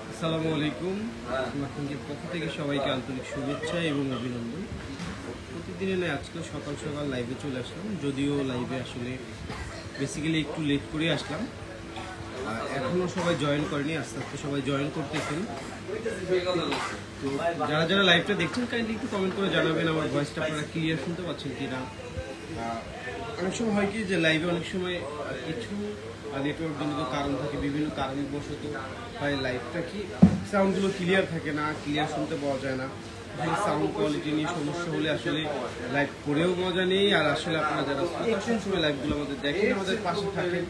আসসালামু আলাইকুম। স্মার্টফোনের পক্ষ থেকে সবাইকে আন্তরিক শুভেচ্ছা এবং অভিনন্দন। প্রতিদিনে নয়, আজকে সকাল সকাল লাইভে চলে আসলাম, যদিও লাইভে আসলে বেসিক্যালি একটু লেট করে আসলাম। এখনও সবাই জয়েন করেনি, আস্তে আস্তে সবাই জয়েন করতেছেন। তো যারা যারা লাইভটা দেখছেন কাইন্ডলি একটু কমেন্ট করে জানাবেন আমার ভয়েসটা আপনারা ক্লিয়ার শুনতে পাচ্ছেন কিনা। অনেক সময় হয় কি যে লাইভে অনেক সময় কিছু নেটওয়ার্ক জনিত কারণ থাকে, বিভিন্ন কারণবশত হয় লাইভটা কি সাউন্ডগুলো ক্লিয়ার থাকে না, ক্লিয়ার শুনতে পাওয়া যায় না। সাউন্ড কোয়ালিটি নিয়ে সমস্যা হলে আসলে লাইভ করেও মজা নেই। আর আসলে আপনারা যারা সবসময় লাইভগুলো আমাদের দেখেন, আমাদের পাশে থাকেন,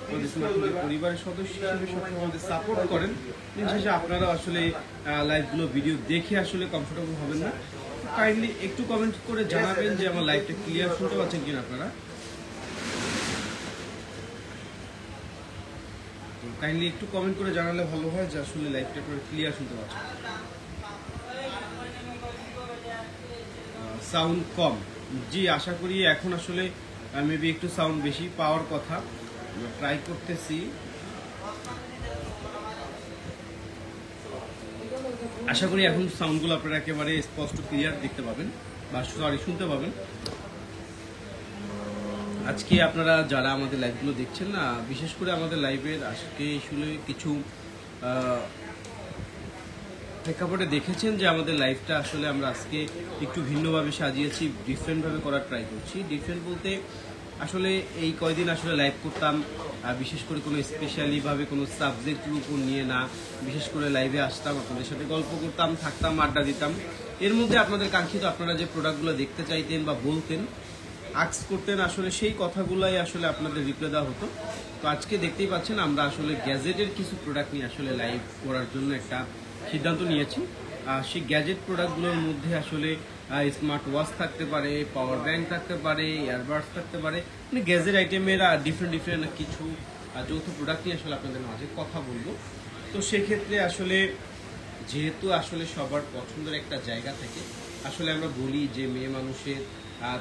আমাদের স্মার্টফোনের পরিবারের সদস্য হিসেবে সবসময় আমাদের সাপোর্ট করেন, দিন শেষে আপনারা আসলে লাইভগুলো ভিডিও দেখে আসলে কমফোর্টেবল হবেন না। কাইন্ডলি একটু কমেন্ট করে জানাবেন যে আমার লাইভটা ক্লিয়ার শুনতে পাচ্ছেন কিনা আপনারা। কাইন্ডলি একটু কমেন্ট করে জানালে ভালো হয় যে আসলে লাইভটা আপনারা ক্লিয়ার শুনতে পাচ্ছেন। সাউন্ড কম, জি আশা করি এখন আসলে মেবি একটু সাউন্ড বেশি পাওয়ার কথা, ট্রাই করতেছি। আশা করি এখন সাউন্ডগুলো আপনারা একেবারে স্পষ্ট ক্লিয়ার দেখতে পাবেন বা শুনতে পাবেন। আজকে আপনারা যারা আমাদের লাইভগুলো দেখছেন না, বিশেষ করে আমাদের লাইভের আজকে আসলে কিছু প্রেক্ষাপটে দেখেছেন যে আমাদের লাইভটা আসলে আমরা আজকে একটু ভিন্নভাবে সাজিয়েছি, ডিফারেন্টভাবে করার ট্রাই করছি। ডিফারেন্ট বলতে আসলে এই কয়দিন আসলে লাইভ করতাম বিশেষ করে কোনো স্পেশালিভাবে কোনো সাবজেক্টের উপর নিয়ে না, বিশেষ করে লাইভে আসতাম, আপনাদের সাথে গল্প করতাম, থাকতাম, আড্ডা দিতাম। এর মধ্যে আপনাদের কাঙ্ক্ষিত আপনারা যে প্রোডাক্টগুলো দেখতে চাইতেন বা বলতেন, আক্স করতেন, আসলে সেই কথাগুলাই আসলে আপনাদের রিপ্লাই দেওয়া হতো। তো আজকে দেখতেই পাচ্ছেন আমরা আসলে গ্যাজেটের কিছু প্রোডাক্ট নিয়ে আসলে লাইভ করার জন্য একটা সিদ্ধান্ত নিয়েছি। সেই গ্যাজেট প্রোডাক্টগুলোর মধ্যে আসলে স্মার্ট ওয়াচ থাকতে পারে, পাওয়ার ব্যাংক থাকতে পারে, ইয়ারবাডস থাকতে পারে, মানে গ্যাজেট আইটেমের ডিফারেন্ট কিছু যৌথ প্রোডাক্ট নিয়ে আসলে আপনাদের মাঝে কথা বলবো। তো সেক্ষেত্রে আসলে যেহেতু আসলে সবার পছন্দের একটা জায়গা থেকে আসলে আমরা বলি যে মেয়ে মানুষের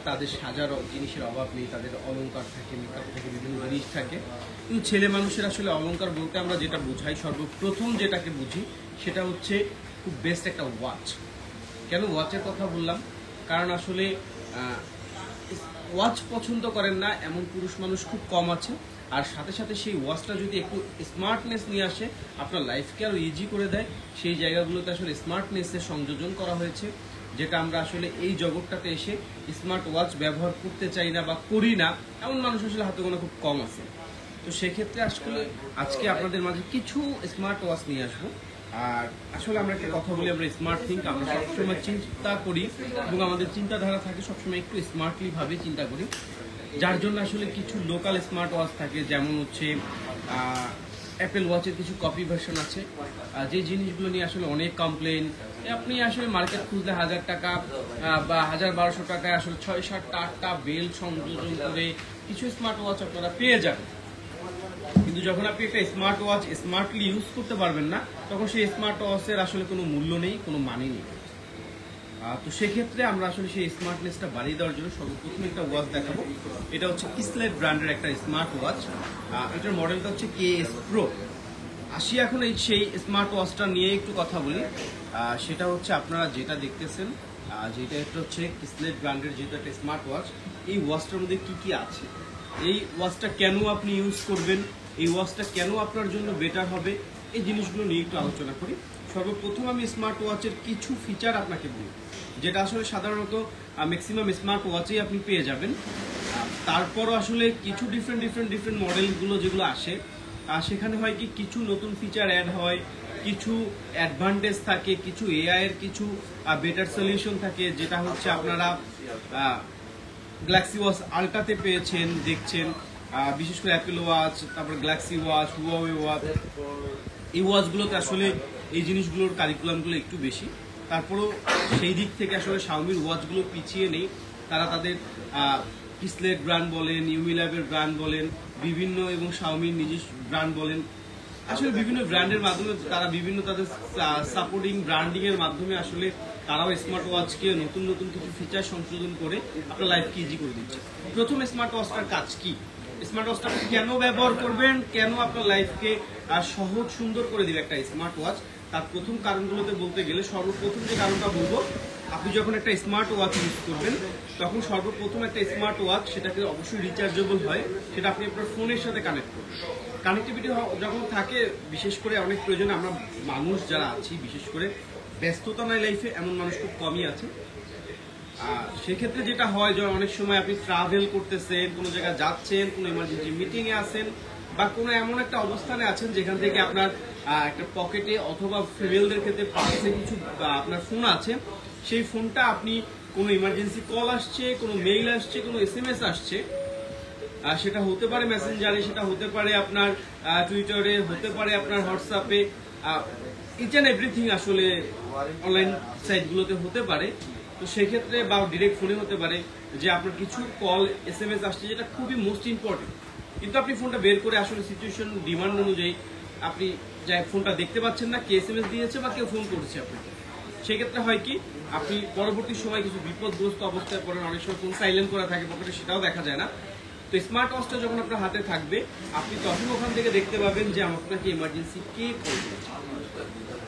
তাদের সাজার জিনিসের অভাব নেই, তাদের অলংকার থাকে, মেকআপ থাকে, বিভিন্ন জিনিস থাকে। কিন্তু ছেলে মানুষের আসলে অলংকার বলতে আমরা যেটা বোঝাই, সর্বপ্রথম যেটাকে বুঝি সেটা হচ্ছে খুব বেস্ট একটা ওয়াচ। কেন ওয়াচের কথা বললাম? কারণ আসলে ওয়াচ পছন্দ করেন না এমন পুরুষ মানুষ খুব কম আছে। আর সাথে সাথে সেই ওয়াচটা যদি একটু স্মার্টনেস নিয়ে আসে, আপনার লাইফকে আরও ইজি করে দেয়, সেই জায়গাগুলোতে আসলে স্মার্টনেসের সংযোজন করা হয়েছে, যেটা আমরা আসলে এই জগৎটাতে এসে স্মার্ট ওয়াচ ব্যবহার করতে চাই না বা করি না এমন মানুষ আসলে হাতে গোনা খুব কম আছে। তো সেক্ষেত্রে আসলে আজকে আপনাদের মাঝে কিছু স্মার্ট ওয়াচ নিয়ে আসবো। আর আসলে আমরা একটা কথা বলি, আমরা স্মার্ট থিঙ্ক, আমরা সবসময় চিন্তা করি এবং আমাদের চিন্তাধারা থাকে সবসময় একটু স্মার্টলি ভাবে চিন্তা করি, যার জন্য আসলে কিছু লোকাল স্মার্ট ওয়াচ থাকে, যেমন হচ্ছে অ্যাপেল ওয়াচের কিছু কপি ভার্সন আছে, যে জিনিসগুলো নিয়ে আসলে অনেক কমপ্লেন। আপনি আসলে মার্কেট খুঁজলে 1000 টাকা বা 1200 টাকায় আসলে 6-7টা বেল্ট সংযোজন করে কিছু স্মার্ট ওয়াচ আপনারা পেয়ে যাবেন। কিন্তু যখন আপনি একটা স্মার্ট ওয়াচ স্মার্টলি ইউজ করতে পারবেন না, তখন সেই স্মার্ট ওয়াচের আসলে কোনো মূল্য নেই, কোনো মানে নেই। তো সেক্ষেত্রে আমরা আসলে সেই স্মার্টনেসটা বাড়িয়ে দেওয়ার জন্য সর্বপ্রথম একটা ওয়াচ দেখাবো। এটা হচ্ছে কিসলেট ব্র্যান্ডের একটা স্মার্ট ওয়াচ। এটার মডেলটা হচ্ছে KS Pro। আসি এখন সেই স্মার্ট ওয়াচটা নিয়ে একটু কথা বলি। সেটা হচ্ছে আপনারা যেটা দেখতেছেন, যেটা একটা হচ্ছে কিসলেট ব্র্যান্ডের যেটা একটা স্মার্ট ওয়াচ। এই ওয়াচটার মধ্যে কি কি আছে, এই ওয়াচটা কেন আপনি ইউজ করবেন, এই ওয়াচটা কেন আপনার জন্য বেটার হবে, এই জিনিসগুলো নিয়ে একটু আলোচনা করি। সর্বপ্রথম আমি স্মার্ট ওয়াচের কিছু ফিচার আপনাকে বলি, যেটা আসলে সাধারণত ম্যাক্সিমাম স্মার্ট ওয়াচেই আপনি পেয়ে যাবেন। তারপরও আসলে কিছু ডিফারেন্ট মডেলগুলো যেগুলো আসে, সেখানে হয় কি কিছু নতুন ফিচার অ্যাড হয়, কিছু অ্যাডভান্টেজ থাকে, কিছু AI এর কিছু বেটার সলিউশন থাকে, যেটা হচ্ছে আপনারা গ্যালাক্সি ওয়াচ আল্ট্রাতে পেয়েছেন, দেখছেন। বিশেষ করে অ্যাপেল ওয়াচ, তারপর গ্যালাক্সি ওয়াচ, হুয়াওয়ে ওয়াচ, এই ওয়াচগুলোতে আসলে এই জিনিসগুলোর কারিকুলামগুলো একটু বেশি। তারপরেও সেই দিক থেকে আসলে শাওমির ওয়াচগুলো পিছিয়ে নেই। তারা তাদের কিসলেট ব্র্যান্ড বলেন, ইউমিল্যাবের ব্র্যান্ড বলেন, বিভিন্ন এবং শাওমির নিজস্ব ব্র্যান্ড বলেন, আসলে বিভিন্ন ব্র্যান্ডের মাধ্যমে তারা বিভিন্ন তাদের সাপোর্টিং ব্র্যান্ডিংয়ের মাধ্যমে আসলে তারাও স্মার্ট ওয়াচকে নতুন কিছু ফিচার সংশোধন করে আপনার লাইফকে ইজি করে দিচ্ছে। প্রথম স্মার্ট ওয়াচটার কাজ কি? স্মার্ট ওয়াচটা কেন ব্যবহার করবেন, কেন আপনার লাইফকে সহজ সুন্দর করে দিবে একটা স্মার্ট ওয়াচ, তার প্রথম কারণগুলোতে বলতে গেলে সর্বপ্রথম যে কারণটা বলবো, আপনি যখন একটা স্মার্ট ওয়াচ ইউজ করবেন তখন সর্বপ্রথম একটা স্মার্ট ওয়াচ সেটাকে অবশ্যই রিচার্জেবল হয়, সেটা আপনি আপনার ফোনের সাথে কানেক্ট করবেন। কানেক্টিভিটি যখন থাকে, বিশেষ করে অনেক প্রয়োজনে আমরা মানুষ যারা আছি, বিশেষ করে ব্যস্ততা নাই লাইফে, এমন মানুষ খুব কমই আছে। সেক্ষেত্রে যেটা হয় যে অনেক সময় আপনি ট্রাভেল করতেছেন, কোনো জায়গায় যাচ্ছেন, কোনো ইমার্জেন্সি মিটিংয়ে আছেন, বা কোনো এমন একটা অবস্থানে আছেন যেখান থেকে আপনার একটা পকেটে অথবা ফিমেলদের ক্ষেত্রে পার্সে কিছু আপনার ফোন আছে, সেই ফোনটা আপনি কোনো ইমার্জেন্সি কল আসছে, কোনো মেইল আসছে, কোনো SMS আসছে, সেটা হতে পারে মেসেঞ্জারে, সেটা হতে পারে আপনার টুইটারে, হতে পারে আপনার হোয়াটসঅ্যাপে, ইচ অ্যান্ড এভরিথিং আসলে অনলাইন সাইটগুলোতে হতে পারে। তো সেক্ষেত্রে বা ডিরেক্ট ফোনে হতে পারে যে আপনার কিছু কল SMS আসছে, যেটা খুবই মোস্ট ইম্পর্টেন্ট, কিন্তু আপনি ফোনটা বের করে আসলে সিচুয়েশন ডিমান্ড অনুযায়ী আপনি যাই ফোনটা দেখতে পাচ্ছেন না, কে SMS দিয়েছে বা কেউ ফোন করছে আপনাকে। সেক্ষেত্রে হয় কি, আপনি পরবর্তী সময় কিছু বিপদগ্রস্ত অবস্থায় পড়েন, অনেক সময় ফোন সাইলেন্ট করা থাকে পকেটে, সেটাও দেখা যায় না। তো স্মার্ট ওয়াচটা যখন আপনার হাতে থাকবে, আপনি তখন ওখান থেকে দেখতে পাবেন যে আপনাকে ইমার্জেন্সি কে কল করেছে।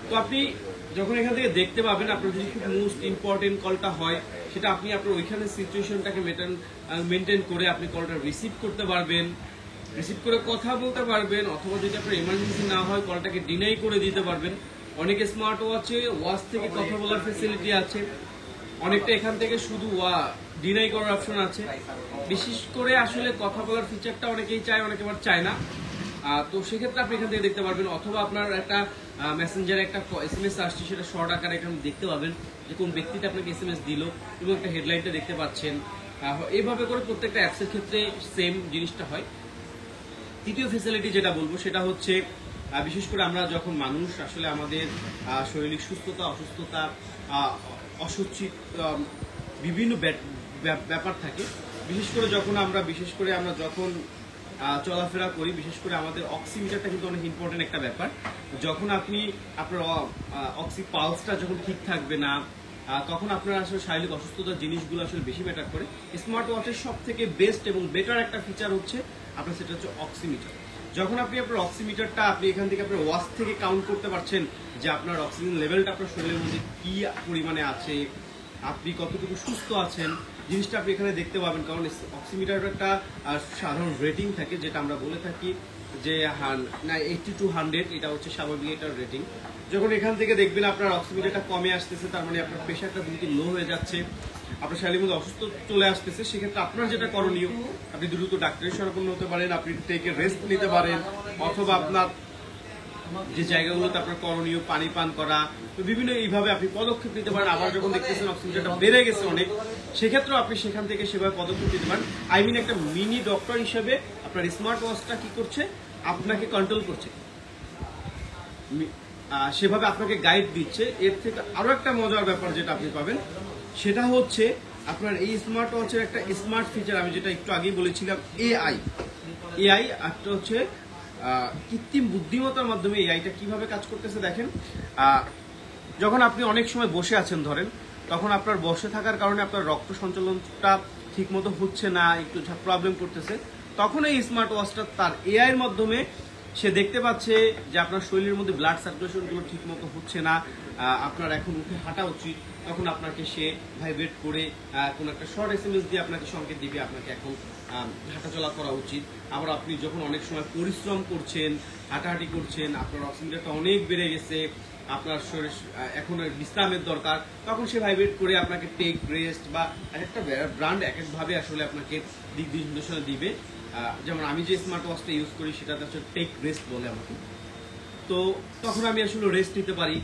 তো আপনি যখন এখান থেকে দেখতে পাবেন, আপনার যদি খুব মোস্ট ইম্পর্টেন্ট কলটা হয়, সেটা আপনি আপনার ওইখানে সিচুয়েশনটাকে মেনটেন করে আপনি কলটা রিসিভ করতে পারবেন, রিসিভ করে কথা বলতে পারবেন, অথবা যদি আপনার ইমার্জেন্সি না হয় কলটাকে ডিনাই করে দিতে পারবেন। অনেক স্মার্ট ওয়াচ থেকে কথা বলার ফেসিলিটি আছে, অনেকটা এখান থেকে শুধু ডিনাই করার অপশন আছে। বিশেষ করে আসলে কথা বলার ফিচারটা অনেকেই চায়, অনেকে আবার চায় না। তো সেক্ষেত্রে আপনি এখান থেকে দেখতে পারবেন, অথবা আপনার একটা মেসেঞ্জারে একটা SMS আসছে, সেটা শর্ট আকারে এখানে দেখতে পাবেন যে কোন ব্যক্তিটা আপনাকে SMS দিল, এবং একটা হেডলাইনটা দেখতে পাচ্ছেন। এইভাবে করে প্রত্যেকটা অ্যাপসের ক্ষেত্রে সেম জিনিসটা হয়। তৃতীয় ফেসিলিটি যেটা বলবো সেটা হচ্ছে, বিশেষ করে আমরা যখন মানুষ আসলে আমাদের শারীরিক সুস্থতা, অসুস্থতা, অসুচিত বিভিন্ন ব্যাপার থাকে, বিশেষ করে আমরা যখন চলাফেরা করি, বিশেষ করে আমাদের অক্সিমিটারটা কিন্তু অনেক ইম্পর্টেন্ট একটা ব্যাপার। যখন আপনার অক্সি পালসটা যখন ঠিক থাকবে না, তখন আপনার আসলে শারীরিক অসুস্থতার জিনিসগুলো আসলে বেশি ম্যাটার করে। স্মার্ট ওয়াচের সব থেকে বেস্ট এবং বেটার একটা ফিচার হচ্ছে আপনার, সেটা হচ্ছে অক্সিমিটার। যখন আপনি আপনার অক্সিমিটারটা আপনি এখান থেকে আপনার ওয়াচ থেকে কাউন্ট করতে পারছেন যে আপনার অক্সিজেন লেভেলটা আপনার শরীরের মধ্যে কি পরিমাণে আছে, আপনি কতটুকু সুস্থ আছেন, জিনিসটা আপনি এখানে দেখতে পাবেন। কারণ অক্সিমিটার একটা সাধারণ রেটিং থাকে, যেটা আমরা বলে থাকি যে 80 to 100, এটা হচ্ছে স্বাভাবিক এটার রেটিং। যখন এখান থেকে দেখবেন আপনার অক্সিমিটারটা কমে আসতেছে, তার মানে আপনার প্রেশারটা দ্রুত লো হয়ে যাচ্ছে, আপনার শারীরিক মধ্যে অসুস্থ চলে আসতেছে, সেক্ষেত্রে আপনার যেটা করণীয়, আপনি দ্রুত ডাক্তারের শরণাপন্ন হতে পারেন, আপনি টেকে রেস্ট নিতে পারেন, অথবা আপনার যে জায়গাগুলোতে আপনার করণীয় পানি পান করা, বিভিন্ন এইভাবে আপনি পদক্ষেপ নিতে পারেন। আবার যখন দেখতেছেন অক্সিজেনটা বেড়ে গেছে অনেক, সেক্ষেত্রেও আপনি সেখান থেকে সেভাবে পদক্ষেপ নিতে পারেন। একটা মিনি ডক্টর হিসেবে আপনার স্মার্ট ওয়াচটা কি করছে, আপনাকে কন্ট্রোল করছে, সেভাবে আপনাকে গাইড দিচ্ছে। এর থেকে আরো একটা মজার ব্যাপার যেটা আপনি পাবেন, সেটা হচ্ছে আপনার এই স্মার্ট ওয়াচের একটা স্মার্ট ফিচার, আমি যেটা একটু আগেই বলেছিলাম, এআই একটা হচ্ছে কৃত্রিম বুদ্ধিমত্তার মাধ্যমে এআইটা কিভাবে কাজ করতেছে দেখেন। যখন আপনি অনেক সময় বসে আছেন ধরেন, তখন আপনার বসে থাকার কারণে আপনার রক্ত সঞ্চালনটা ঠিক মতো হচ্ছে না, একটু প্রবলেম করতেছে, তখন এই স্মার্ট ওয়াচটা তার এআই এর মাধ্যমে সে দেখতে পাচ্ছে যে আপনার শরীরের মধ্যে ব্লাড সার্কুলেশনগুলো ঠিক মতো হচ্ছে না, আপনার এখন উঠে হাঁটা উচিত, তখন আপনাকে সে ভাইব্রেট করে কোনো একটা শর্ট SMS দিয়ে আপনাকে সংকেত দিবে আপনাকে এখন হাঁটাচলা করা উচিত। আবার আপনি যখন অনেক সময় পরিশ্রম করছেন, হাঁটাহাঁটি করছেন, আপনার অক্সিজেনটা অনেক বেড়ে গেছে, আপনার শরীর এখন বিশ্রামের দরকার, তখন সে ভাইব্রেট করে আপনাকে টেক রেস্ট, বা একটা ব্র্যান্ড এক একভাবে আসলে আপনাকে দিক নির্দেশনা দিবে। যেমন আমি যে স্মার্ট ওয়াচটা ইউজ করি সেটাতে হচ্ছে টেক রেস্ট বলে আমাকে। তো তখন আমি আসলে রেস্ট নিতে পারি,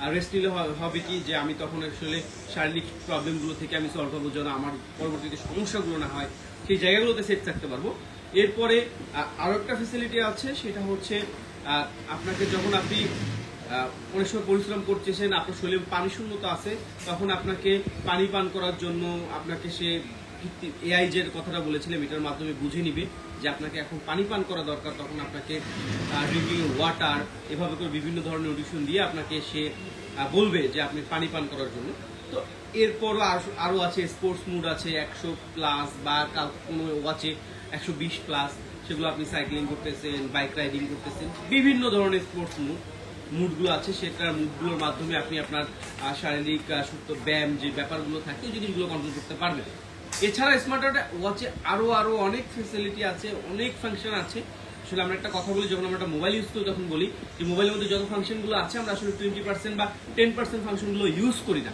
আর রেস্ট নিলে হবে কি যে আমি তখন আসলে শারীরিক প্রবলেমগুলো থেকে আমি সলভ হবো, যেন আমার পরবর্তীতে সমস্যাগুলো না হয়, সেই জায়গাগুলোতে সেট থাকতে পারবো। এরপরে আরো একটা ফেসিলিটি আছে, সেটা হচ্ছে আপনাকে যখন আপনি অনেক সময় পরিশ্রম করতেছেন, আপনার শরীরে পানি শূন্যতা আছে, তখন আপনাকে পানি পান করার জন্য আপনাকে সে এআই যে কথাটা বলেছিলাম এটার মাধ্যমে বুঝে নিবে যে আপনাকে এখন পানি পান করা দরকার, তখন আপনাকে ড্রিঙ্কিং ওয়াটার এভাবে করে বিভিন্ন ধরনের নোটিফিকেশন দিয়ে আপনাকে সে বলবে যে আপনি পানি পান করার জন্য। তো এরপরও আরো আছে স্পোর্টস মুড আছে 100+, বা কোনো ওয়াচে 120+, সেগুলো আপনি সাইক্লিং করতেছেন, বাইক রাইডিং করতেছেন, বিভিন্ন ধরনের স্পোর্টস মুডগুলো আছে, সেটার মুডগুলোর মাধ্যমে আপনি আপনার শারীরিক সুস্থ ব্যায়াম যে ব্যাপারগুলো থাকে ওই জিনিসগুলো কন্ট্রোল করতে পারবেন। এছাড়া স্মার্ট ওয়াচে আরো অনেক ফেসিলিটি আছে, অনেক ফাংশন আছে। আসলে আমরা একটা কথা বলি, যখন আমরা একটা মোবাইল ইউজ করি তখন বলি যে মোবাইলের মধ্যে যত ফাংশনগুলো আছে আমরা আসলে 20% বা 10% ফাংশনগুলো ইউজ করি না,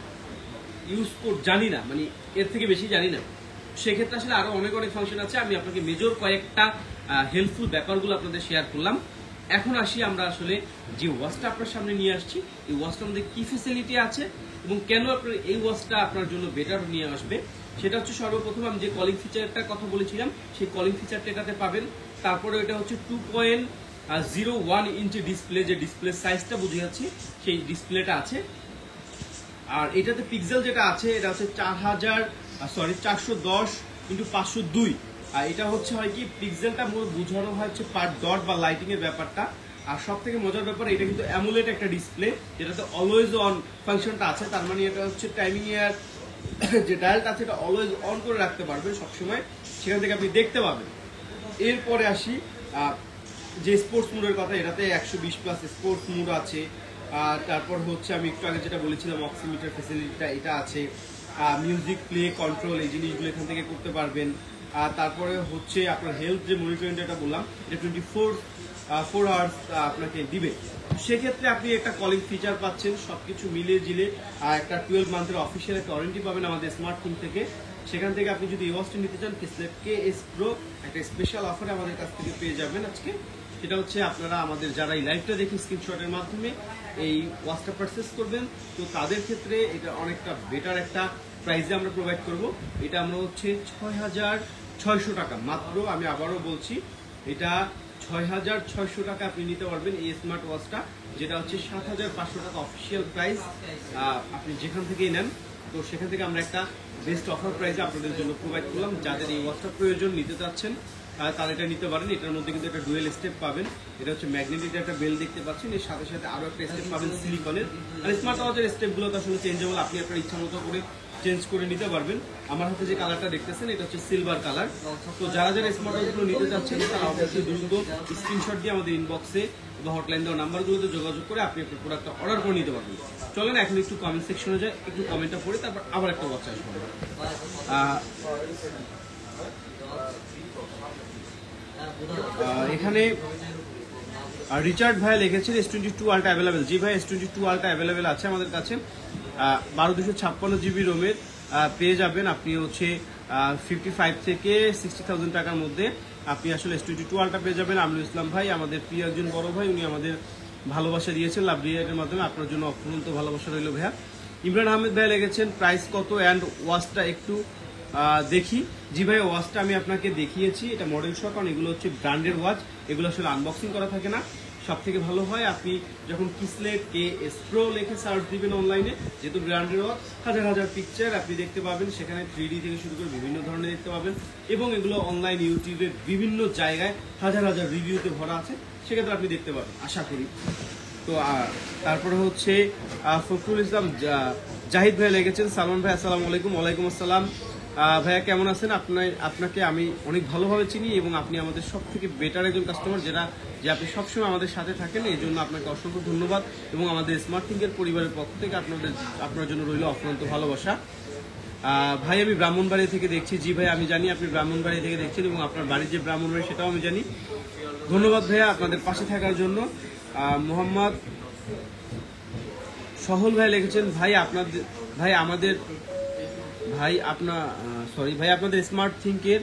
জানি না, মানে এর থেকে বেশি জানি না। সেক্ষেত্রে আসলে আরো অনেক ফাংশন আছে। আমি আপনাকে মেজর কয়েকটা হেল্পফুল ব্যাপারগুলো আপনাদের শেয়ার করলাম। এখন আসি আমরা আসলে যে ওয়াচটা আপনার সামনে নিয়ে আসছি, এই ওয়াচটার মধ্যে কি ফেসিলিটি আছে এবং কেন আপনার এই ওয়াচটা আপনার জন্য বেটার নিয়ে আসবে, সেটা হচ্ছে সর্বপ্রথম আমি যে কলিং ফিচারটার কথা বলেছিলাম সেই কলিং ফিচারটা এটাতে পাবেন। তারপরে এটা হচ্ছে 2.01 ইঞ্চি ডিসপ্লে, যে ডিসপ্লে সাইজটা বুঝে যাচ্ছি সেই ডিসপ্লেটা আছে। আর এটাতে পিক্সেল যেটা আছে এটা হচ্ছে 410x502। আর এটা হচ্ছে হয় কি পিক্সেলটা মূলত বোঝানো হয় হচ্ছে পার ডট বা লাইটিং এর ব্যাপারটা। আর সব থেকে মজার ব্যাপার, এটা কিন্তু অ্যামোলেড একটা ডিসপ্লে যেটাতে অলওয়েজ অন ফাংশনটা আছে। তার মানে এটা হচ্ছে টাইমিং এর যে ডায়ালটা আছে এটা অলওয়েজ অন করে রাখতে পারবেন সবসময়, সেখান থেকে আপনি দেখতে পাবেন। এরপরে আসি যে স্পোর্টস মুডের কথা, এটাতে 120+ স্পোর্টস মুড আছে। আর তারপর হচ্ছে আমি একটু আগে যেটা বলেছিলাম অক্সিমিটার ফেসিলিটিটা এটা আছে। মিউজিক প্লে কন্ট্রোল এই জিনিসগুলো এখান থেকে করতে পারবেন। আর তারপরে হচ্ছে আপনার হেলথ যে মনিটরিং যেটা বললাম এটা 24 আওয়ার্স আপনাকে দিবে। সেক্ষেত্রে আপনি একটা কলিং ফিচার পাচ্ছেন, সবকিছু মিলিয়ে জিলে আর একটা 12 মান্থের অফিসিয়াল একটা ওয়ারেন্টি পাবেন আমাদের স্মার্টফোন থেকে। সেখান থেকে আপনি যদি এই ওয়াচটি নিতে চান KS Pro একটা স্পেশাল অফারে আমাদের কাছ থেকে পেয়ে যাবেন আজকে। সেটা হচ্ছে আপনারা আমাদের যারা এই লাইভটা দেখে স্ক্রিনশটের মাধ্যমে এই ওয়াচটা পারচেস করবেন, তো তাদের ক্ষেত্রে এটা অনেকটা বেটার একটা প্রাইসে আমরা প্রোভাইড করব। এটা আমরা হচ্ছে 6,600 টাকা মাত্র, আমি আবারও বলছি এটা 6,600 টাকা আপনি নিতে পারবেন এই স্মার্ট ওয়াচটা, যেটা হচ্ছে 7,500 টাকা অফিসিয়াল প্রাইস। আপনি যেখান থেকেই নেন, তো সেখান থেকে আমরা একটা বেস্ট অফার প্রাইসে আপনাদের জন্য প্রোভাইড করলাম। যাদের এই ওয়াচটা প্রয়োজন নিতে চাচ্ছেন তারা এটা নিতে পারেন। এটার মধ্যে কিন্তু একটা ডুয়েল স্টেপ পাবেন, এটা হচ্ছে ম্যাগনেটিক একটা বেল দেখতে পাচ্ছেন, এর সাথে সাথে আরো একটা স্টেপ পাবেন সিলিকনের। আর স্মার্ট ওয়াচের স্টেপগুলো তো আসলে চেঞ্জেবল, আপনি আপনার ইচ্ছা মতো করে চেঞ্জ করে নিতে পারবেন। আমার হাতে যে কালারটা দেখতেছেন এটা হচ্ছে সিলভার কালার। তো যারা যারা স্মার্ট ওয়াচগুলো নিতে চাচ্ছেন তারা অবশ্যই দ্রুত স্ক্রিনশট দিয়ে আমাদের ইনবক্সে বা হটলাইন দেওয়া নাম্বারগুলোতে যোগাযোগ করে আপনি আপনার প্রোডাক্টটা অর্ডার করে নিতে পারবেন। চলেন এখন একটু কমেন্ট সেকশনে যায়, একটু কমেন্টটা পড়ে তারপর আবার একটা ওয়াচ আসবো। এখানে রিচার্ড ভাই লিখেছেন S22 আলট্রা অ্যাভেলেবেল। জি ভাই S22 আলট্রা অ্যাভেলেবেল আছে আমাদের কাছে। 12,256 GB রোমের পেয়ে যাবেন আপনি হচ্ছে 55 থেকে 60,000 টাকার মধ্যে আপনি আসলে S22 আলট্রা পেয়ে যাবেন। আমিনুল ইসলাম ভাই আমাদের প্রিয় একজন বড় ভাই, উনি আমাদের ভালোবাসা দিয়েছেন লাভ রিয়াক্টের মাধ্যমে, আপনার জন্য অফুরন্ত ভালোবাসা রইল ভাইয়া। ইমরান আহমেদ ভাই লিখেছেন প্রাইস কত অ্যান্ড ওয়াচটা একটু দেখি। জি ভাই ওয়াচটা আমি আপনাকে দেখিয়েছি, এটা মডেল শপ, কারণ এগুলো হচ্ছে ব্র্যান্ডের ওয়াচ, এগুলো আসলে আনবক্সিং করা থাকে না। সব থেকে ভালো হয় আপনি যখন কিসলেট KS Pro লিখে সার্চ দিবেন অনলাইনে, যেহেতু ব্র্যান্ডের ওয়াচ, হাজার হাজার পিকচার আপনি দেখতে পাবেন, সেখানে 3D থেকে শুরু করে বিভিন্ন ধরনের দেখতে পাবেন, এবং এগুলো অনলাইন ইউটিউবের বিভিন্ন জায়গায় হাজার হাজার রিভিউতে ভরা আছে, সেক্ষেত্রে আপনি দেখতে পাবেন আশা করি। তো তারপরে হচ্ছে ফখরুল ইসলাম জাহিদ ভাই লেগেছেন, সালমান ভাই আসসালামু আলাইকুম। ওয়ালাইকুম আসসালাম ভাইয়া, কেমন আছেন? আপনাকে আমি অনেক ভালোভাবে চিনি এবং আপনি আমাদের সব থেকে বেটার একজন কাস্টমার, যে আপনি সবসময় আমাদের সাথে থাকেন, এই জন্য আপনাকে অসংখ্য ধন্যবাদ। এবং আমাদের স্মার্ট থিঙ্কের পরিবারের পক্ষ থেকে আপনার জন্য রইল অফুরন্ত ভালোবাসা। ভাই আমি ব্রাহ্মণবাড়ি থেকে দেখছি। জি ভাই আমি জানি আপনি ব্রাহ্মণবাড়ি থেকে দেখছেন এবং আপনার বাড়ির যে ব্রাহ্মণবাড়ি সেটাও আমি জানি। ধন্যবাদ ভাইয়া আপনাদের পাশে থাকার জন্য। মোহাম্মদ সহল ভাই লিখেছেন আপনাদের স্মার্ট থিঙ্কের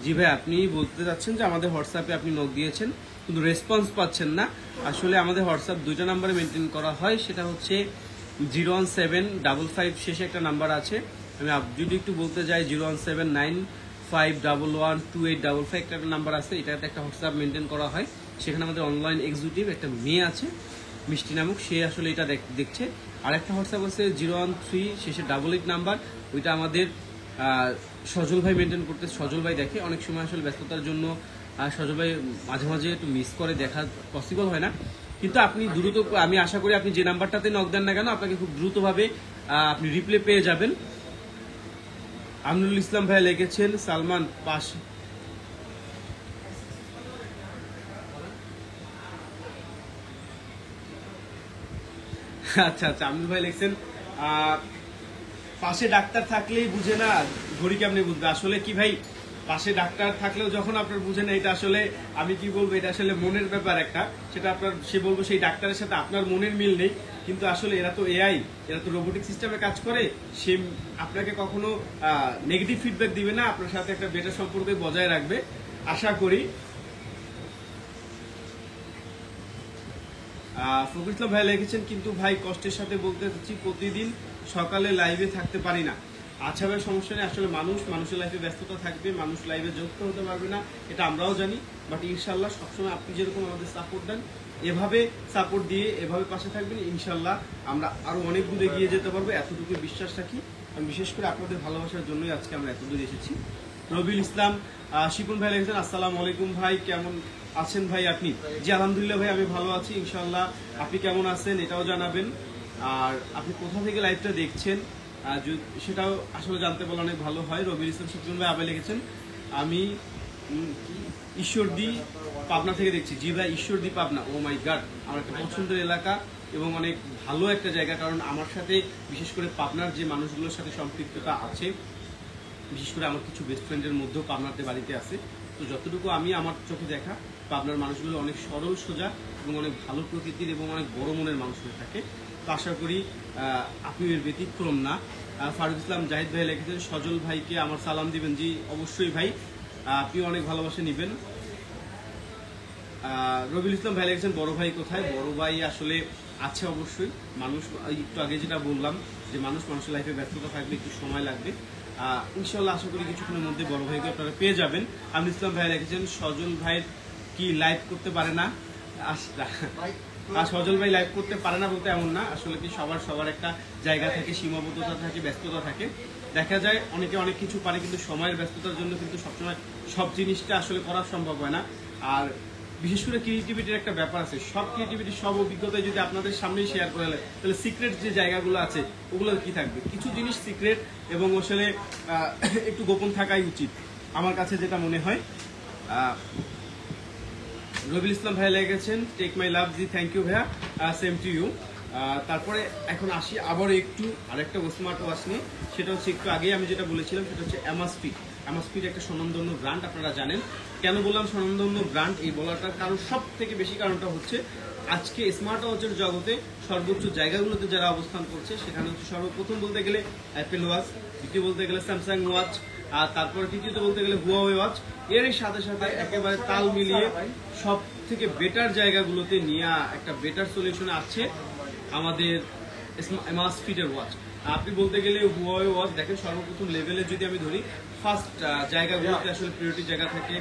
জি ভাই আপনি বলতে চাচ্ছেন যে আমাদের হোয়াটসঅ্যাপে আপনি নক দিয়েছেন কিন্তু রেসপন্স পাচ্ছেন না। আসলে আমাদের হোয়াটসঅ্যাপ দুইটা নাম্বারে মেনটেন করা হয়, সেটা হচ্ছে 01755 শেষে একটা নাম্বার আছে। আমি যদি একটু বলতে যাই 01795112855 একটা নাম্বার আছে, এটাতে একটা হোয়াটসঅ্যাপ মেনটেন করা হয়। সেখানে আমাদের অনলাইন এক্সিকিউটিভ একটা মেয়ে আছে মিষ্টি নামক, সে আসলে এটা দেখছে। আর একটা হোয়াটসঅ্যাপ আছে 013 শেষে 88 নাম্বার, ওইটা আমাদের সজল ভাই মেনটেন করতে, সজল ভাই দেখে। অনেক সময় আসলে ব্যস্ততার জন্য সজল ভাই মাঝে মাঝে একটু মিস করে, দেখা পসিবল হয় না। কিন্তু আপনি দ্রুত, আমি আশা করি আপনি যে নাম্বারটাতে নক দেন না কেন আপনাকে খুব দ্রুতভাবে আপনি রিপ্লে পেয়ে যাবেন। আমিনুল ইসলাম ভাই লিখেছেন সালমান পাশে। আচ্ছা আচ্ছা, আমিনুল ভাই লিখছেন পাশে ডাক্তার থাকলেই বুঝে না ঘড়ি কেমনি বুঝবে। আসলে কি ভাই, পাশে ডাক্তার থাকলেও যখন আপনার বুঝে না, এটা আসলে আমি কি বলবো, এটা আসলে মনের ব্যাপার একটা। সেটা আপনার সে বলবো সেই ডাক্তারের সাথে আপনার মনের মিল নেই, কিন্তু আসলে এরা তো এআই, এরা তো রোবোটিক সিস্টেমে কাজ করে। সে আপনাকে কখনো নেগেটিভ ফিডব্যাক দিবে না, আপনার সাথে একটা বেটার সম্পর্ক বজায় রাখবে আশা করি। ফখরুল ইসলাম ভাই লিখেছেন কিন্তু ভাই কষ্টের সাথে বলতে চাচ্ছি প্রতিদিন সকালে লাইভে থাকতে পারি না। আচ্ছা ভাই, সমস্যা নেই, আসলে মানুষের লাইফে ব্যস্ততা থাকবে, মানুষ লাইভে যুক্ত হতে পারবে না, এটা আমরাও জানি। বাট ইনশাল্লাহ সবসময় আপনি যেরকম আমাদের সাপোর্ট দেন, এভাবে সাপোর্ট দিয়ে এভাবে পাশে থাকবেন, ইনশাল্লাহ আমরা আরো অনেক দূর এগিয়ে যেতে পারবো, এতটুকু বিশ্বাস রাখি। আমি বিশেষ করে আপনাদের ভালোবাসার জন্যই আজকে আমরা এত দূর এসেছি। রবিউল ইসলাম শিপন ভাই লিখেছেন আসসালামু আলাইকুম ভাই, কেমন আছেন ভাই আপনি? জি আলহামদুলিল্লাহ ভাই, আমি ভালো আছি ইনশাল্লাহ। আপনি কেমন আছেন এটাও জানাবেন, আর আপনি কোথা থেকে লাইভটা দেখছেন সেটাও আসলে জানতে পারলে অনেক ভালো হয়। রবিউল ইসলাম শিপন ভাই আবার লিখেছেন আমি ঈশ্বরদী পাবনা থেকে দেখছি। জি ভাই, ঈশ্বরদী পাবনা, ও মাই গড, আমার একটা পছন্দের এলাকা এবং অনেক ভালো একটা জায়গা। কারণ আমার সাথে বিশেষ করে পাবনার যে মানুষগুলোর সাথে সম্পৃক্ততা আছে, বিশেষ করে আমার কিছু বেস্ট ফ্রেন্ডের মধ্যেও পাবনাতে বাড়িতে আছে। তো যতটুকু আমি আমার চোখে দেখা, পাবনার মানুষগুলো অনেক সরল সোজা এবং অনেক ভালো প্রকৃতির এবং অনেক বড় মনের মানুষ হয়ে থাকে। তো আশা করি আপনি এর ব্যতিক্রম না। ফারুক ইসলাম জাহিদ ভাই লিখেছেন সজল ভাইকে আমার সালাম দিবেন। জি অবশ্যই ভাই, আপনি অনেক ভালোবাসা নিবেন। রবিউল ইসলাম ভাই লিখেছেন বড় ভাই কোথায়? বড় ভাই আসলে আছে অবশ্যই। মানুষ একটু আগে যেটা বললাম যে মানুষের লাইফে ব্যস্ততা থাকবে, একটু সময় লাগবে। ইনশাল্লাহ আশা করি কিছুক্ষণের মধ্যে বড় ভাইকে আপনারা পেয়ে যাবেন। আমিনুল ইসলাম ভাই লিখেছেন সজল ভাই কি লাইভ করতে পারে না? সজল ভাই লাইভ করতে পারে না বলতে এমন না, আসলে কি সবার একটা জায়গা থাকে, সীমাবদ্ধতা থাকে, ব্যস্ততা থাকে। দেখা যায় অনেকে অনেক কিছু পারে, কিন্তু সময়ের ব্যস্ততার জন্য কিন্তু সবসময় সব জিনিসটা আসলে করা সম্ভব হয় না। আর বিশেষ করে ক্রিয়েটিভিটির একটা ব্যাপার আছে, সব ক্রিয়েটিভিটি সব অভিজ্ঞতা যদি আপনাদের সামনেই শেয়ার করে তাহলে সিক্রেট যে জায়গাগুলো আছে ওগুলো কি থাকবে? কিছু জিনিস সিক্রেট এবং আসলে একটু গোপন থাকাই উচিত আমার কাছে যেটা মনে হয়। রবিউল ইসলাম ভাই লেগেছেন টেক মাই লাভ। জি থ্যাংক ইউ ভাইয়া, সেম টু ইউ। তারপরে এখন আসি আবার একটু আরেকটা স্মার্ট ওয়াচ নিয়ে, সেটা হচ্ছে একটু আগেই আমি যেটা বলেছিলাম, সেটা হচ্ছে অ্যামাসফিট একটা স্বনামধন্য ব্র্যান্ড। আপনারা জানেন কেন বললাম স্বনামধন্য ব্র্যান্ড এই বলাটার কারণ, সব থেকে বেশি কারণটা হচ্ছে আজকে স্মার্ট ওয়াচের জগতে সর্বোচ্চ জায়গাগুলোতে যারা অবস্থান করছে, সেখানে হচ্ছে সর্বপ্রথম বলতে গেলে অ্যাপেল ওয়াচ, দ্বিতীয় বলতে গেলে স্যামসাং ওয়াচ, আর তারপরে তৃতীয়ত বলতে গেলে হুয়াওয়ে ওয়াচ। এর সাথে সাথে একেবারে তাল মিলিয়ে সব থেকে বেটার জায়গাগুলোতে নিয়ে একটা বেটার সলিউশন আছে আমাদের অ্যামাসফিটের ওয়াচ। আপনি বলতে গেলে হুয়াওয়ে ওয়াচ দেখেন সর্বপ্রথম লেভেলে যদি আমি ধরি, ফার্স্ট জায়গাগুলোতে আসলে প্রিয়রিটি জায়গা থাকে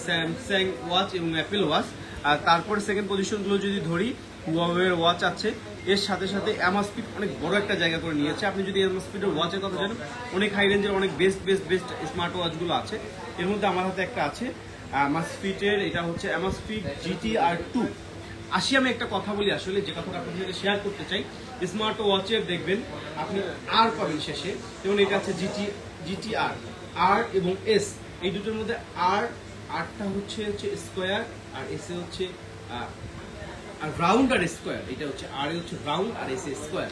স্যামসাং ওয়াচ এবং অ্যাপেল ওয়াচ। আর তারপর সেকেন্ড পজিশনগুলো যদি ধরি, হুয়াওয়ের ওয়াচ আছে, এর সাথে সাথে অ্যামাসফিট অনেক বড় একটা জায়গা করে নিয়েছে। আপনি যদি অ্যামাসফিটের ওয়াচের কথা জানেন, অনেক হাই রেঞ্জের অনেক বেস্ট স্মার্ট ওয়াচগুলো আছে। এর মধ্যে আমার হাতে একটা আছে অ্যামাসফিটের, এটা হচ্ছে অ্যামাসফিট GTR2। আসি আমি একটা কথা বলি, আসলে যে কথাটা আপনাদের সাথে শেয়ার করতে চাই, স্মার্ট ওয়াচের দেখবেন আপনি আর পাবেন শেষে, যেমন এটা আছে GTR আর এবং S, এই দুটোর মধ্যে আরটা হচ্ছে স্কোয়ার আর এস এ হচ্ছে আর রাউন্ড আর স্কোয়ার। এটা হচ্ছে আর এ হচ্ছে রাউন্ড আর এস এ স্কোয়ার,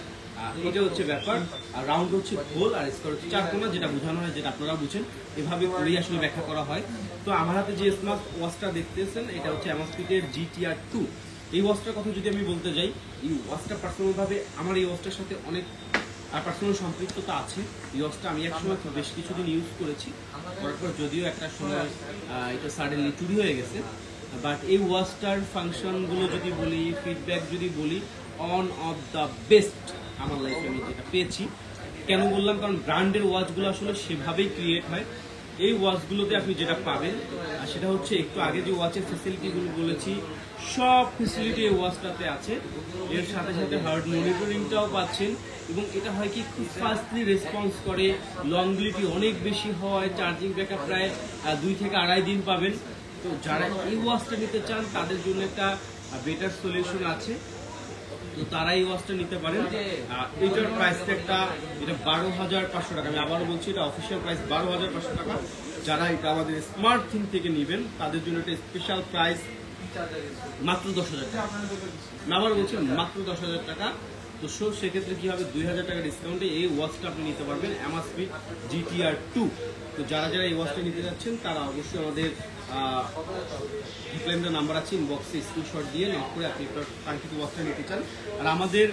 এটা হচ্ছে ব্যাপার। আর রাউন্ড হচ্ছে গোল আর স্কোয়ার হচ্ছে চারকোনা, যেটা বোঝানো হয়, যেটা আপনারা বুঝেন, এভাবে করেই আসলে ব্যাখ্যা করা হয়। তো আমার হাতে যে স্মার্ট ওয়াচটা দেখতেছেন, এটা হচ্ছে অ্যামাসফিটের GTR2। এই ওয়াচটার কথা যদি আমি বলতে যাই, এই ওয়াচটা পার্সোনালভাবে আমার এই ওয়াচটার সাথে অনেক পার্সোনাল সম্পৃক্ততা আছে। এই ওয়াচটা আমি একসময় বেশ কিছুদিন ইউজ করেছি, করার পর যদিও একটা সময় এটা সাডেনলি চুরি হয়ে গেছে। বাট এই ওয়াচটার ফাংশনগুলো যদি বলি, ফিডব্যাক যদি বলি, অন অফ দ্য বেস্ট আমার লাইফে আমি যেটা পেয়েছি। কেন বললাম? কারণ ব্র্যান্ডের ওয়াচগুলো আসলে সেভাবেই ক্রিয়েট হয়। এই ওয়াচগুলোতে আপনি যেটা পাবেন সেটা হচ্ছে একটু আগে যে ওয়াচের ফ্যাসিলিটিগুলো বলেছি, সব ফ্যাসিলিটি এই ওয়াচটাতে আছে। এর সাথে সাথে হার্ট মনিটরিংটাও পাচ্ছেন, এবং এটা হয় কি খুব ফাস্টলি রেসপন্স করে, লংজিভিটি অনেক বেশি হয়, চার্জিং ব্যাকআপ প্রায় 2 থেকে 2.5 দিন পাবেন। তো যারা এই ওয়াচটা নিতে চান তাদের জন্য একটা বেটার সলিউশন আছে। তো তারা এই ওয়াচটা নিতে পারেন। এটার প্রাইস একটা এটা 12,500 টাকা। আমি আবারও বলছি এটা অফিসিয়াল প্রাইস 12,500 টাকা। যারা এটা আমাদের স্মার্ট থিং থেকে নেবেন তাদের জন্য একটা স্পেশাল প্রাইস মাত্র 10,000 টাকা। আমি আবার বলছি মাত্র 10,000 টাকা। তো সেক্ষেত্রে কি হবে, 2,000 টাকা ডিসকাউন্টে এই ওয়াচটা আপনি নিতে পারবেন অ্যামাসফিট GTR 2। তো যারা যারা এই ওয়াচটা নিতে যাচ্ছেন তারা অবশ্যই আমাদের হেল্পলাইনের নাম্বার আছে, ইনবক্সে স্ক্রিনশট দিয়ে নক করে আপনি আপনার কাঙ্ক্ষিত ওয়াচটা নিতে চান। আর আমাদের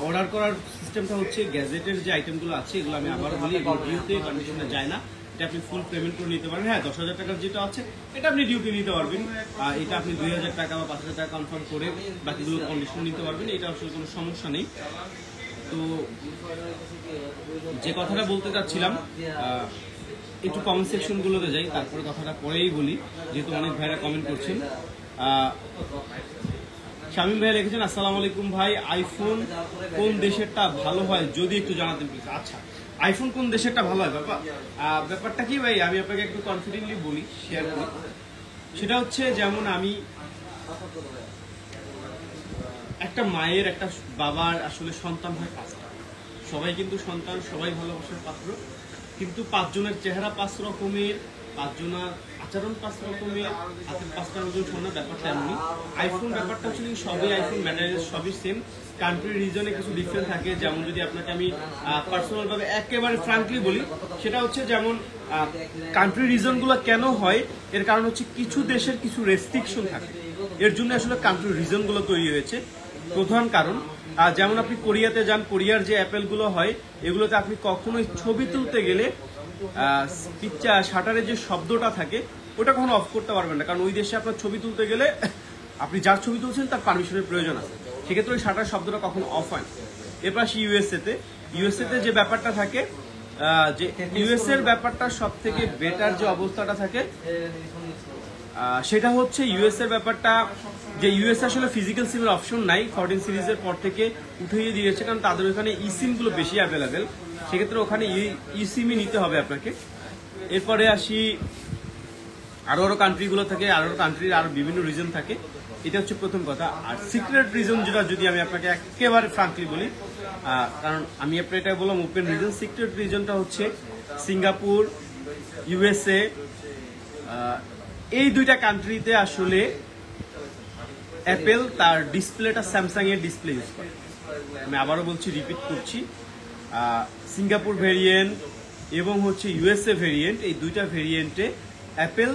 অর্ডার করার সিস্টেমটা হচ্ছে গ্যাজেটের যে আইটেমগুলো আছে এগুলো আমি আবারও বলি ডিউতে কন্ডিশনে যায় না, এটা আপনি ফুল পেমেন্ট করে নিতে পারবেন। হ্যাঁ, 10,000 টাকার যেটা আছে এটা আপনি ডিউতে নিতে পারবেন। এটা আপনি 2,000 টাকা বা 5,000 টাকা কনফার্ম করে বাকিগুলো কন্ডিশন নিতে পারবেন, এটা আসলে কোনো সমস্যা নেই। তো যে কথাটা বলতে চাচ্ছিলাম, একটু কমেন্ট সেকশনগুলোতে যাই, তারপরে কথাটা পরেই বলি, যেহেতু অনেক ভাইরা কমেন্ট করছেন। শামীম ভাই লিখেছেন, আসসালামু আলাইকুম ভাই, আইফোন কোন দেশেরটা ভালো হয় যদি একটু জানাতেন প্লিজ। আচ্ছা, আইফোন কোন দেশেরটা ভালো হয় ব্যাপারটা কি ভাই, আমি আপনাকে একটু কনফিডেন্টলি বলি, শেয়ার করি। সেটা হচ্ছে যেমন আমি একটা মায়ের একটা বাবার আসলে সন্তান হয় 5টা, সবাই কিন্তু সন্তান, সবাই ভালোবাসার পাত্র, কিন্তু 5 জনের চেহারা 5 রকমের, 5 জনের আচরণ 5 রকমের, হাতের 5টা নতুন শোনা, ব্যাপারটা এমনি। আইফোন ব্যাপারটা হচ্ছে সবই আইফোন ম্যাটেরিয়াল সবই সেম, কান্ট্রি রিজনে কিছু ডিফারেন্ট থাকে। যেমন যদি আপনাকে আমি পার্সোনাল ভাবে একেবারে ফ্রাঙ্কলি বলি, সেটা হচ্ছে যেমন কান্ট্রি রিজনগুলো কেন হয়, এর কারণ হচ্ছে কিছু দেশের কিছু রেস্ট্রিকশন থাকে, এর জন্য আসলে কান্ট্রি রিজনগুলো তৈরি হয়েছে। প্রধান কারণ, যেমন আপনি কোরিয়াতে যান, কোরিয়ার যে অ্যাপেলগুলো হয় এগুলোতে আপনি কখনোই ছবি তুলতে গেলে পিকচার শাটারের যে শব্দটা থাকে ওটা কখনো অফ করতে পারবেন না, কারণ ওই দেশে আপনার ছবি তুলতে গেলে আপনি যার ছবি তুলছেন তার পারমিশনের প্রয়োজন আছে, সেক্ষেত্রে ওই শাটার শব্দটা কখনো অফ হয় না। এরপর আসি ইউএসএতে যে ব্যাপারটা থাকে, যে ইউএসএ এর ব্যাপারটা সব থেকে বেটার যে অবস্থাটা থাকে সেটা হচ্ছে ইউএস এর ব্যাপারটা, যে ইউএস আসলে ফিজিক্যাল সিমের অপশন নাই, 14 সিরিজের পর থেকে উঠিয়ে দিয়েছে, কারণ তাদের ওখানে ই সিমগুলো বেশি অ্যাভেলেবেল, সেক্ষেত্রে ওখানে ই সিমই নিতে হবে আপনাকে। এরপরে আসি আরো কান্ট্রিগুলো থাকে, আরো কান্ট্রির আরো বিভিন্ন রিজন থাকে, এটা হচ্ছে প্রথম কথা। আর সিক্রেট রিজন যেটা যদি আমি আপনাকে একেবারে ফ্রাঙ্কলি বলি, কারণ আমি আপনার এটা বললাম ওপেন রিজন, সিক্রেট রিজনটা হচ্ছে সিঙ্গাপুর, ইউএসএ, এই 2টা কান্ট্রিতে আসলে অ্যাপেল তার ডিসপ্লেটা স্যামসাং এর ডিসপ্লে ইউজ করে। আমি আবারও বলছি, রিপিট করছি, সিঙ্গাপুর ভেরিয়েন্ট এবং হচ্ছে ইউএসএ ভেরিয়েন্ট, এই 2টা ভেরিয়েন্টে অ্যাপেল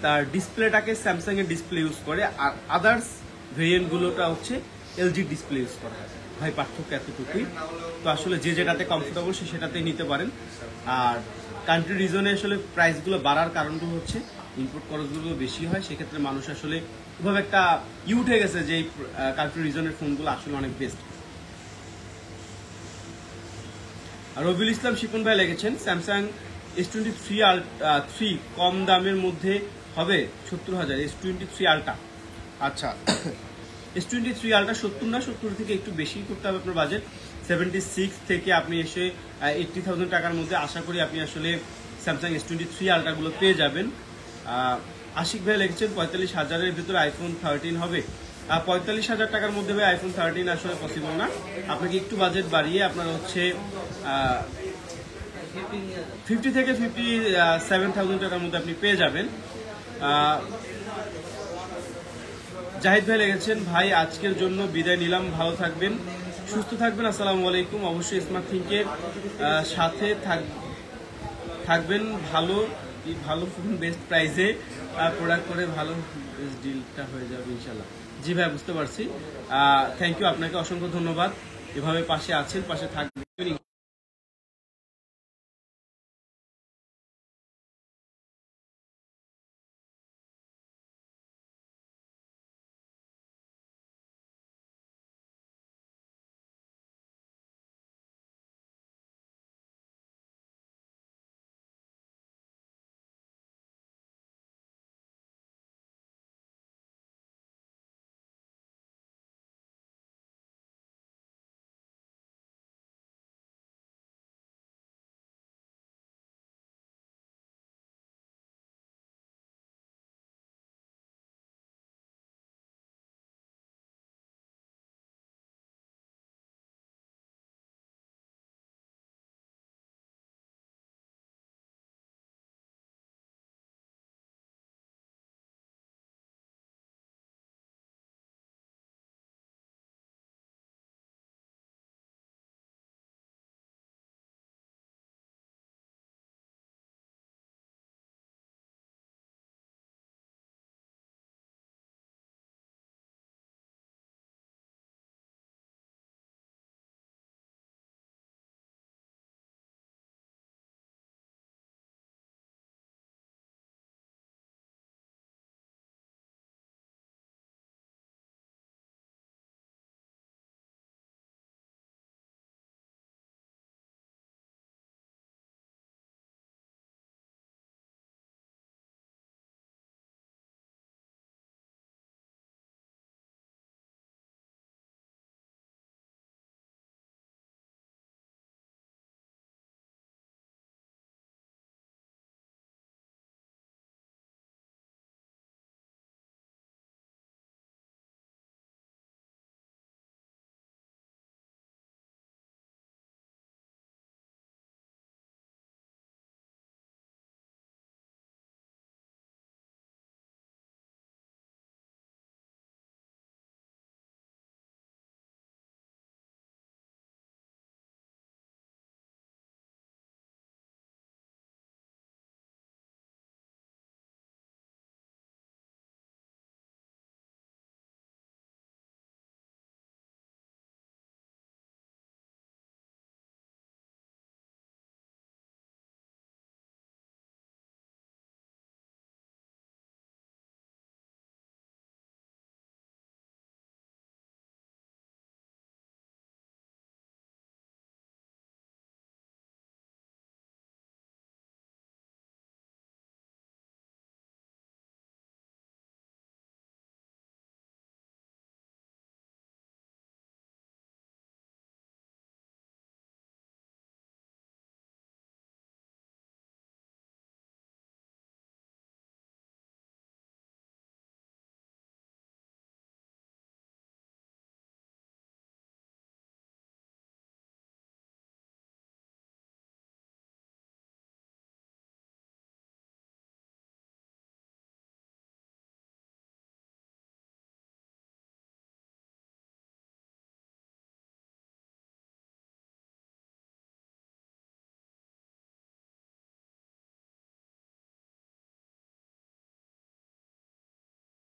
তার ডিসপ্লেটাকে স্যামসাং এর ডিসপ্লে ইউজ করে, আর আদার্স ভেরিয়েন্টগুলোটা হচ্ছে এলজি ডিসপ্লে ইউজ করা হয়। ভাই পার্থক্য এতটুকুই। তো আসলে যে যেটাতে কমফোর্টেবল সে সেটাতেই নিতে পারেন। আর কান্ট্রি রিজনে আসলে প্রাইসগুলো বাড়ার কারণগুলো হচ্ছে ইনপুট খরচগুলো বেশি হয়, সেক্ষেত্রে মানুষ আসলে খুবভাবে একটা উঠে গেছে যে এই কান্ট্রি রিজনের ফোনগুলো আসলে অনেক বেস্ট। আর রবিউল ইসলাম শিপন ভাই লিখেছেন, স্যামসাং S23 কম দামের মধ্যে হবে 70,000, S23 আলট্রা। আচ্ছা, S23 আলট্রা 70 না, 70 থেকে একটু বেশি করতে হবে আপনার বাজেট, 76 থেকে আপনি এসে 80,000 টাকার মধ্যে আশা করি আপনি আসলে স্যামসাং S23 আলট্রাগুলো পেয়ে যাবেন। আশিক ভাই লিখেছেন 45,000-এর ভিতরে আইফোন 13 হবে। 45,000 টাকার মধ্যে ভাই আইফোন 13 আসলে পসিবল না, আপনাকে একটু বাজেট বাড়িয়ে আপনার হচ্ছে 50 থেকে 57,000 টাকার মধ্যে আপনি পেয়ে যাবেন। জাহিদ ভাই লিখেছেন, ভাই আজকের জন্য বিদায় নিলাম, ভালো থাকবেন, সুস্থ থাকবেন, আসসালামু আলাইকুম। অবশ্যই স্মার্ট থিংকের সাথে থাকবেন, ভালো ফোন বেস্ট প্রাইসে প্রোডাক্ট করে ভালো ডিলটা হয়ে যাবে ইনশাল্লাহ। জি ভাই, বুঝতে পারছি। থ্যাংক ইউ, আপনাকে অসংখ্য ধন্যবাদ, এভাবে পাশে আছেন, পাশে থাকবেন।